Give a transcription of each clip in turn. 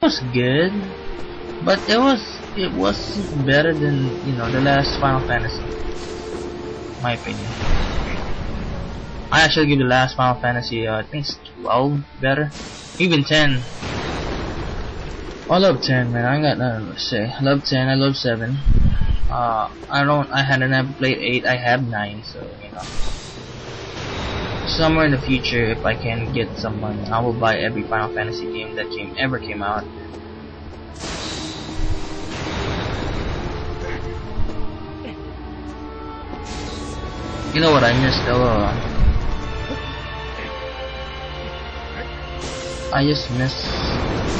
was good, but it was better than the last Final Fantasy, my opinion. I actually give the last Final Fantasy I think it's 12 better, even 10. I love 10, man. I ain't got nothing to say. I love 10. I love 7. I hadn't ever played 8. I have 9, so somewhere in the future, if I can get some money, I will buy every Final Fantasy game that ever came out. You know what I missed though? I just miss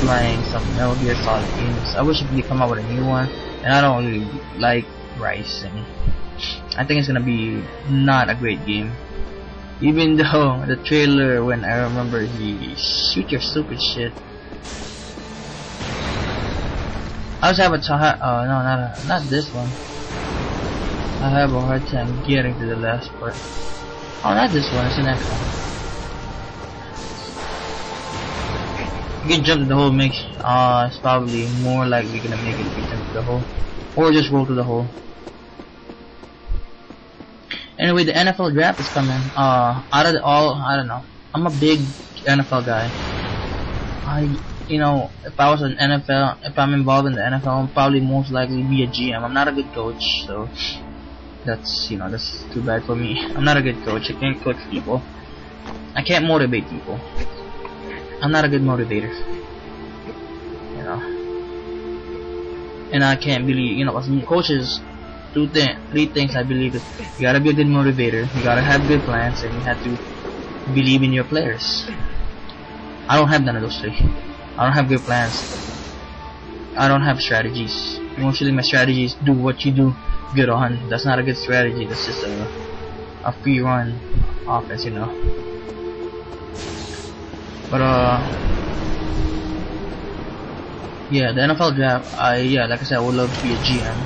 playing some Metal Gear Solid games. I wish they come out with a new one, and I don't really like Rising. I think it's gonna be not a great game. Even though the trailer, when I remember the shoot your stupid shit, I was having no, not this one. I have a hard time getting to the last part. Oh, not this one. It's the next one. You can jump to the hole. It's probably more likely gonna make it if you jump to the hole, or just roll to the hole. Anyway, the NFL draft is coming. Out of all, I don't know. I'm a big NFL guy. If I was an NFL, if I'm involved in the NFL, I'll probably most likely be a GM. I'm not a good coach, so that's too bad for me. I'm not a good coach. I can't coach people. I can't motivate people. I'm not a good motivator. And I can't believe, as coaches, three things I believe is you gotta be a good motivator, you gotta have good plans, and you have to believe in your players. I don't have none of those three. I don't have good plans. I don't have strategies. Mostly my strategies do what you do good on. That's not a good strategy. That's just a free run offense, But yeah, the NFL draft. Like I said, I would love to be a GM.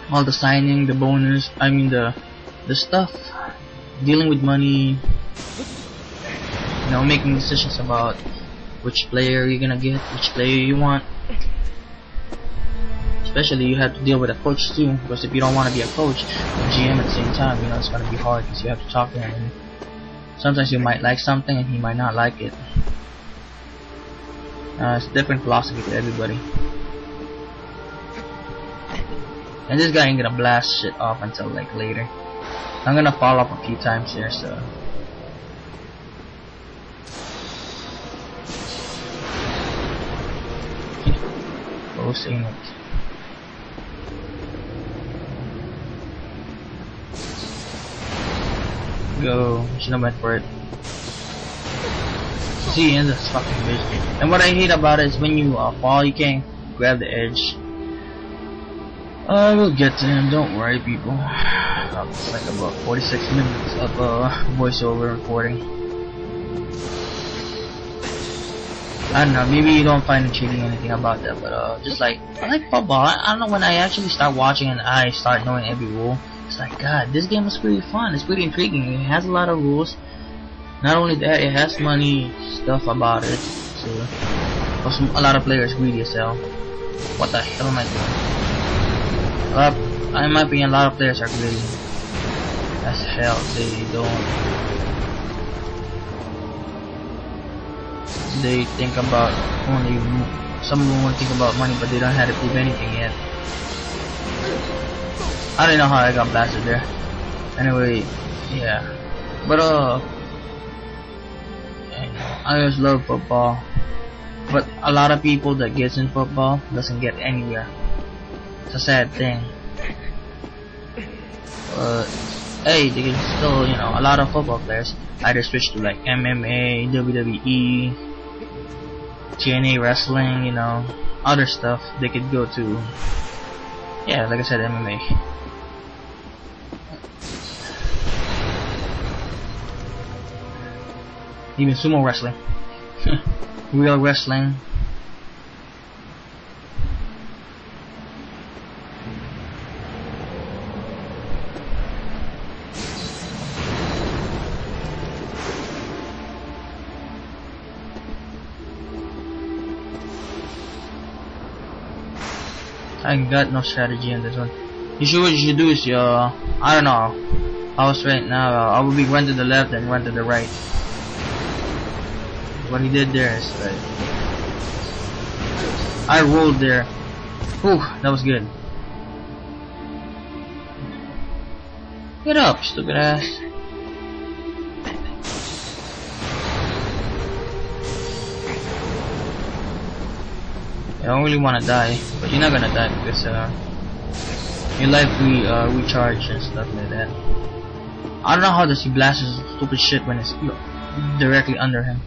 All the signing, the bonus, the stuff, dealing with money, making decisions about which player you're gonna get, which player you want. Especially you have to deal with a coach too, because if you don't want to be a coach, a GM at the same time, it's gonna be hard because you have to talk to him. Sometimes you might like something and he might not like it. It's a different philosophy to everybody. And this guy ain't gonna blast shit off until like later. I'm gonna fall off a few times here, so. Closing it. Go. Should have went for it. See, in this fucking bitch. And what I hate about it is when you fall, you can't grab the edge. I will get to him, don't worry, people. It's like about 46 minutes of voiceover recording. I don't know, maybe you don't find intriguing anything about that, but just like, I like football. I don't know, when I actually start watching and I start knowing every rule, it's like, God, this game is pretty fun, it's pretty intriguing, it has a lot of rules. Not only that, it has money stuff about it, so a lot of players greedy as hell. What the hell am I doing? In my opinion, a lot of players are greedy as hell. They think about only, some of them want to think about money, but they don't have to prove anything yet. I don't know how I got blasted there. Anyway, yeah. But I just love football. But a lot of people that gets in football doesn't get anywhere. It's a sad thing. But hey, they can still, a lot of football players either switch to like MMA, WWE, TNA wrestling, other stuff. They could go to, yeah, like I said, MMA. Even sumo wrestling. Real wrestling. I got no strategy on this one. What you should do is, I don't know. I was right now. I will be run to the left and run to the right. What he did there is like, I rolled there. Whew, that was good. Get up, stupid ass. I don't really want to die, but you're not gonna die because your life recharge and stuff like that. I don't know how does he blast his stupid shit when it's directly under him.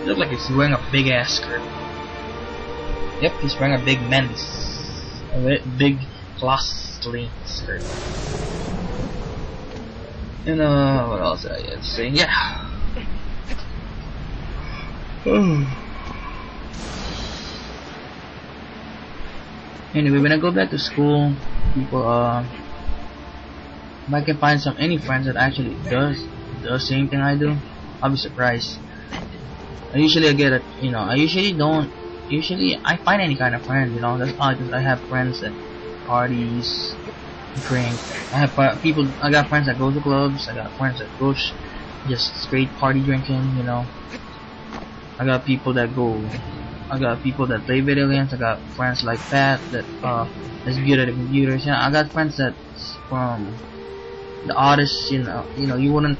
It looks like he's wearing a big ass skirt. Yep, he's wearing a big big Colossus skirt. And what else did I have to say? Yeah. Anyway, when I go back to school, people, if I can find any friends that actually does the same thing I do, I'll be surprised. I usually I find any kind of friend, you know. That's odd because I have friends that parties, drink. I got friends that go to clubs. I got friends that go just straight party drinking, you know. I got people that play video games. I got friends like Pat that is good at the computers. You know, I got friends that's from the artists. You would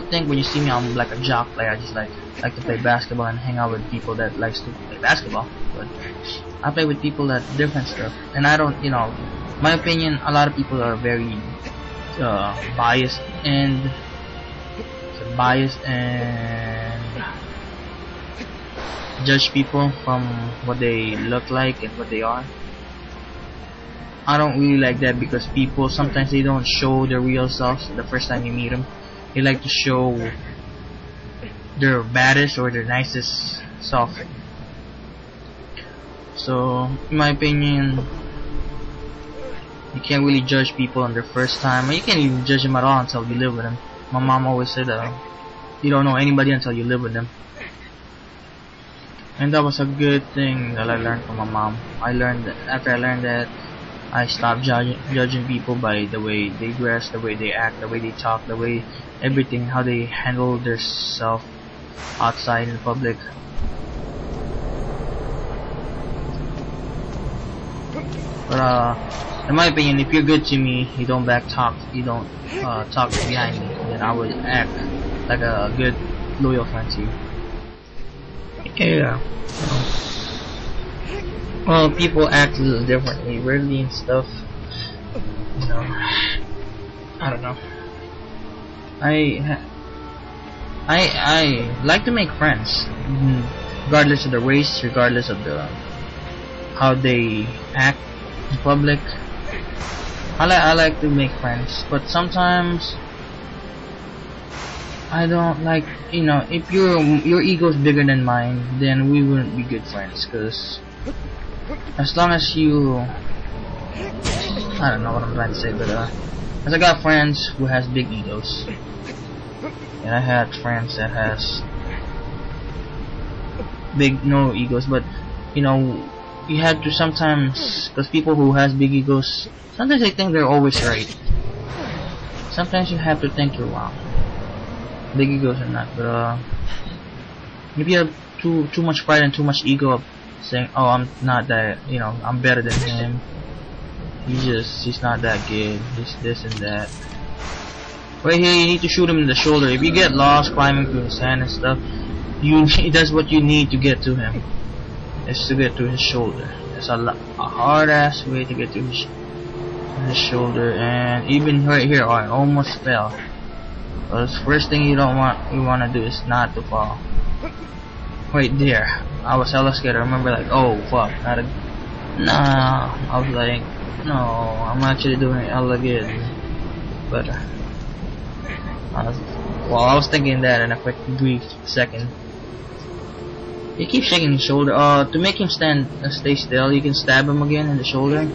think when you see me I'm like a jock player. I just like to play basketball and hang out with people that likes to play basketball. But I play with people that different stuff, and I don't, my opinion. A lot of people are very biased and judge people from what they look like and what they are. I don't really like that because people sometimes they don't show their real selves the first time you meet them. They like to show their baddest or their nicest self. So, in my opinion, you can't really judge people on their first time, or you can't even judge them at all until you live with them. My mom always said, you don't know anybody until you live with them. And that was a good thing that I learned from my mom. After I learned that, I stopped judging people by the way they dress, the way they act, the way they talk, the way everything, how they handle their self outside in public. But in my opinion, if you're good to me, you don't talk behind me, then I would act like a good, loyal friend to you. Yeah. Well, people act a little differently, weirdly and stuff. I don't know. I like to make friends, regardless of the race, regardless of how they act in public. I like to make friends, but sometimes I don't like, if your ego is bigger than mine, then we wouldn't be good friends. Cause as long as you, I don't know what I'm trying to say, but cause I got friends who has big egos, and I had friends that has no egos. But you have to sometimes, cause people who has big egos, sometimes they think they're always right. Sometimes you have to think you're wrong. Big egos or not, but if you have too much pride and too much ego of saying, oh, I'm not that, I'm better than him, he's not that good, he's this and that. Right here, you need to shoot him in the shoulder. If you get lost climbing through the sand and stuff, that's what you need to get to him, is to get to his shoulder. It's a hard ass way to get to his shoulder. And even right here, I almost fell. Well, the first thing you want to do is not to fall. Right there, I was hella scared. I remember like, oh fuck, nah. I was like, no, I'm actually doing it hella good. But I was thinking that in a quick brief second. He keeps shaking his shoulder. To make him stay still, you can stab him again in the shoulder.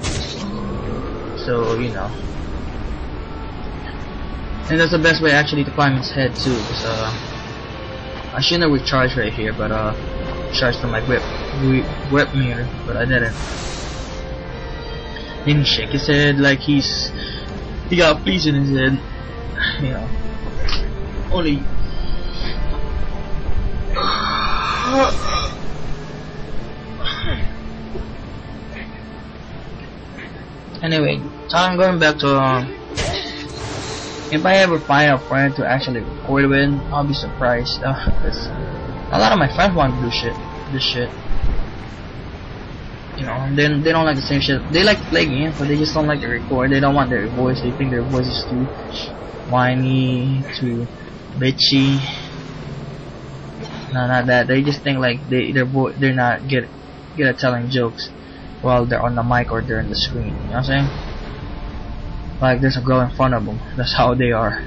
So and that's the best way actually to climb his head too, because I shouldn't have recharged right here, but charge to my grip meter, but I didn't. Then he shake his head like he got fleas in his head. You know, only. Anyway, so I'm going back to if I ever find a friend to actually record with, I'll be surprised. Cause a lot of my friends want to do this shit. You know, and then they don't like the same shit. They like to play games, but they just don't like to record. They don't want their voice. They think their voice is too whiny, too bitchy. No, not that. They just think like they're not good at telling jokes while they're on the mic or they're in the screen. You know what I'm saying? Like there's a girl in front of them. That's how they are.